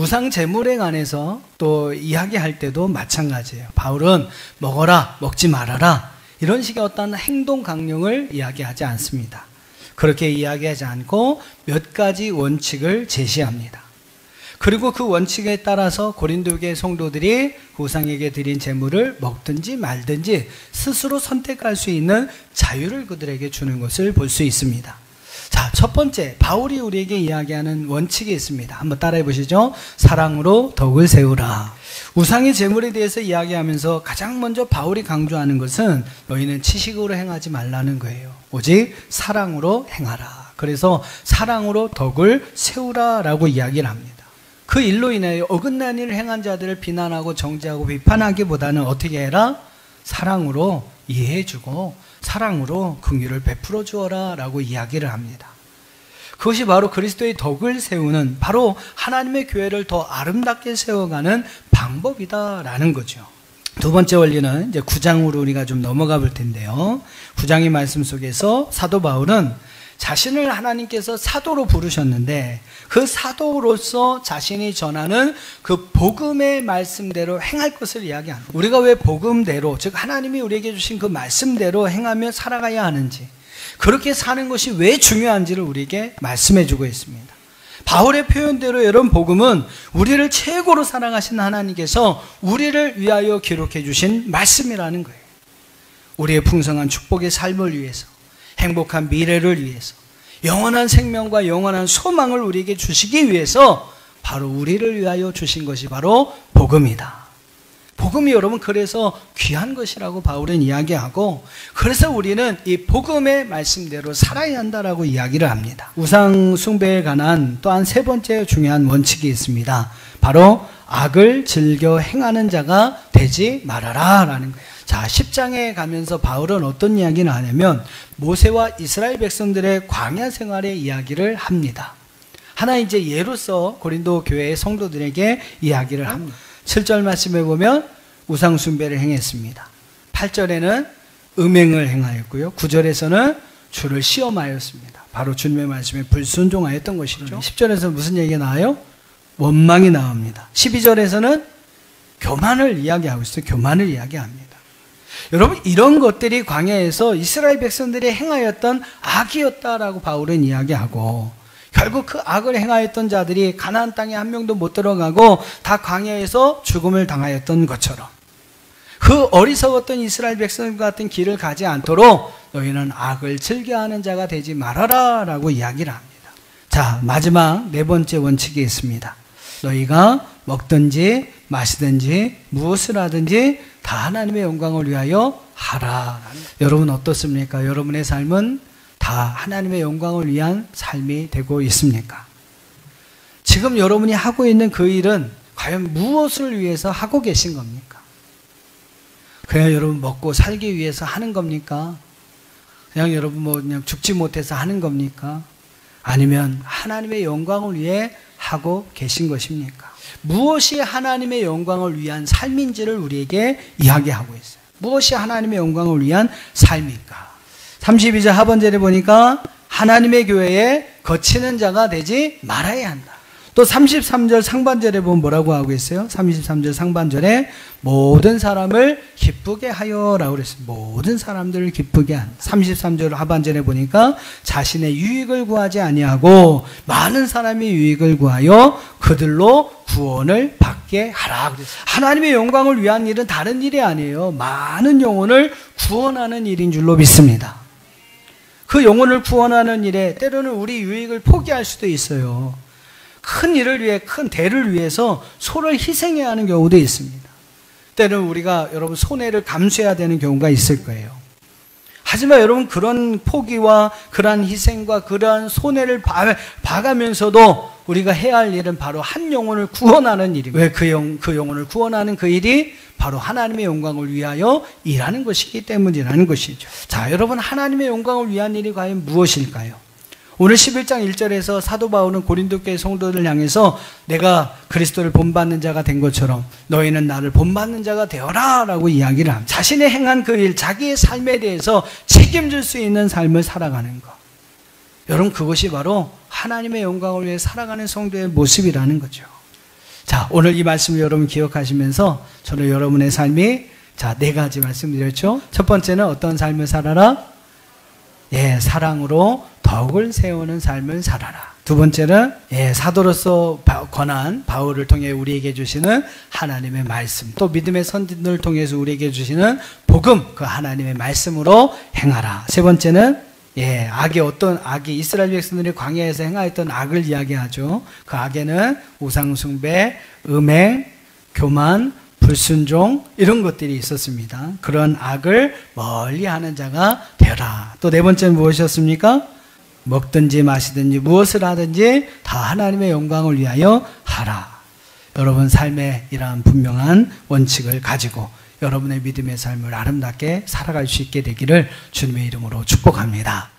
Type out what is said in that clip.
우상 제물에 관해서 또 이야기할 때도 마찬가지예요. 바울은 먹어라, 먹지 말아라 이런 식의 어떤 행동 강령을 이야기하지 않습니다. 그렇게 이야기하지 않고 몇 가지 원칙을 제시합니다. 그리고 그 원칙에 따라서 고린도 교회 성도들이 우상에게 드린 제물을 먹든지 말든지 스스로 선택할 수 있는 자유를 그들에게 주는 것을 볼 수 있습니다. 자, 첫 번째, 바울이 우리에게 이야기하는 원칙이 있습니다. 한번 따라해 보시죠. 사랑으로 덕을 세우라. 우상의 제물에 대해서 이야기하면서 가장 먼저 바울이 강조하는 것은 너희는 치식으로 행하지 말라는 거예요. 오직 사랑으로 행하라. 그래서 사랑으로 덕을 세우라라고 이야기를 합니다. 그 일로 인하여 어긋난 일을 행한 자들을 비난하고 정죄하고 비판하기보다는 어떻게 해라? 사랑으로 이해해주고 사랑으로 긍휼을 베풀어 주어라 라고 이야기를 합니다. 그것이 바로 그리스도의 덕을 세우는, 바로 하나님의 교회를 더 아름답게 세워가는 방법이다라는 거죠. 두 번째 원리는 이제 9장으로 우리가 좀 넘어가 볼 텐데요. 9장의 말씀 속에서 사도 바울은 자신을 하나님께서 사도로 부르셨는데 그 사도로서 자신이 전하는 그 복음의 말씀대로 행할 것을 이야기합니다. 우리가 왜 복음대로, 즉 하나님이 우리에게 주신 그 말씀대로 행하며 살아가야 하는지, 그렇게 사는 것이 왜 중요한지를 우리에게 말씀해 주고 있습니다. 바울의 표현대로 여러분, 복음은 우리를 최고로 사랑하신 하나님께서 우리를 위하여 기록해 주신 말씀이라는 거예요. 우리의 풍성한 축복의 삶을 위해서, 행복한 미래를 위해서, 영원한 생명과 영원한 소망을 우리에게 주시기 위해서 바로 우리를 위하여 주신 것이 바로 복음이다. 복음이 여러분 그래서 귀한 것이라고 바울은 이야기하고, 그래서 우리는 이 복음의 말씀대로 살아야 한다라고 이야기를 합니다. 우상 숭배에 관한 또한 세 번째 중요한 원칙이 있습니다. 바로 악을 즐겨 행하는 자가 되지 말아라 라는 거예요. 자, 10장에 가면서 바울은 어떤 이야기를 하냐면 모세와 이스라엘 백성들의 광야 생활의 이야기를 합니다. 하나 이제 예로서 고린도 교회의 성도들에게 이야기를 합니다. 7절 말씀에 보면 우상 숭배를 행했습니다. 8절에는 음행을 행하였고요. 9절에서는 주를 시험하였습니다. 바로 주님의 말씀에 불순종하였던 것이죠. 10절에서 무슨 얘기가 나와요? 원망이 나옵니다. 12절에서는 교만을 이야기하고 있어요. 교만을 이야기합니다. 여러분, 이런 것들이 광야에서 이스라엘 백성들이 행하였던 악이었다라고 바울은 이야기하고, 결국 그 악을 행하였던 자들이 가나안 땅에 한 명도 못 들어가고 다 광야에서 죽음을 당하였던 것처럼 그 어리석었던 이스라엘 백성과 같은 길을 가지 않도록 너희는 악을 즐겨하는 자가 되지 말아라 라고 이야기를 합니다. 자, 마지막 네 번째 원칙이 있습니다. 너희가 먹든지 마시든지 무엇을 하든지 다 하나님의 영광을 위하여 하라. 여러분 어떻습니까? 여러분의 삶은 다 하나님의 영광을 위한 삶이 되고 있습니까? 지금 여러분이 하고 있는 그 일은 과연 무엇을 위해서 하고 계신 겁니까? 그냥 여러분 먹고 살기 위해서 하는 겁니까? 그냥 여러분 그냥 죽지 못해서 하는 겁니까? 아니면 하나님의 영광을 위해 하고 계신 것입니까? 무엇이 하나님의 영광을 위한 삶인지를 우리에게 이야기하고 있어요. 무엇이 하나님의 영광을 위한 삶일까? 32절 하반절에 보니까 하나님의 교회에 거치는 자가 되지 말아야 한다. 또 33절 상반절에 보면 뭐라고 하고 있어요? 33절 상반절에 모든 사람을 기쁘게 하여 라고 그랬어요. 모든 사람들을 기쁘게 한다. 33절 하반절에 보니까 자신의 유익을 구하지 아니하고 많은 사람이 유익을 구하여 그들로 구원을 받게 하라 그랬어요. 하나님의 영광을 위한 일은 다른 일이 아니에요. 많은 영혼을 구원하는 일인 줄로 믿습니다. 그 영혼을 구원하는 일에 때로는 우리 유익을 포기할 수도 있어요. 큰 일을 위해, 큰 대를 위해서 소를 희생해야 하는 경우도 있습니다. 때로는 우리가 여러분 손해를 감수해야 되는 경우가 있을 거예요. 하지만 여러분 그런 포기와 그러한 희생과 그러한 손해를 봐가면서도 우리가 해야 할 일은 바로 한 영혼을 구원하는 일입니다. 왜 그 영혼을 구원하는 그 일이 바로 하나님의 영광을 위하여 일하는 것이기 때문이라는 것이죠. 자, 여러분 하나님의 영광을 위한 일이 과연 무엇일까요? 오늘 11장 1절에서 사도 바울은 고린도 교회 성도들을 향해서 내가 그리스도를 본받는 자가 된 것처럼 너희는 나를 본받는 자가 되어라 라고 이야기를 합니다. 자신의 행한 그 일, 자기의 삶에 대해서 책임질 수 있는 삶을 살아가는 것. 여러분 그것이 바로 하나님의 영광을 위해 살아가는 성도의 모습이라는 거죠. 자, 오늘 이 말씀을 여러분 기억하시면서 저는 여러분의 삶이 자, 4가지 말씀드렸죠. 첫 번째는 어떤 삶을 살아라? 예, 사랑으로 덕을 세우는 삶을 살아라. 두 번째는 사도로서 권한 바울을 통해 우리에게 주시는 하나님의 말씀, 또 믿음의 선진들을 통해서 우리에게 주시는 복음, 그 하나님의 말씀으로 행하라. 세 번째는 악이 이스라엘 백성들이 광야에서 행하였던 악을 이야기하죠. 그 악에는 우상숭배, 음행, 교만, 불순종 이런 것들이 있었습니다. 그런 악을 멀리하는 자가 되라. 또 네 번째는 무엇이었습니까? 먹든지 마시든지 무엇을 하든지 다 하나님의 영광을 위하여 하라. 여러분 삶에 이러한 분명한 원칙을 가지고 여러분의 믿음의 삶을 아름답게 살아갈 수 있게 되기를 주님의 이름으로 축복합니다.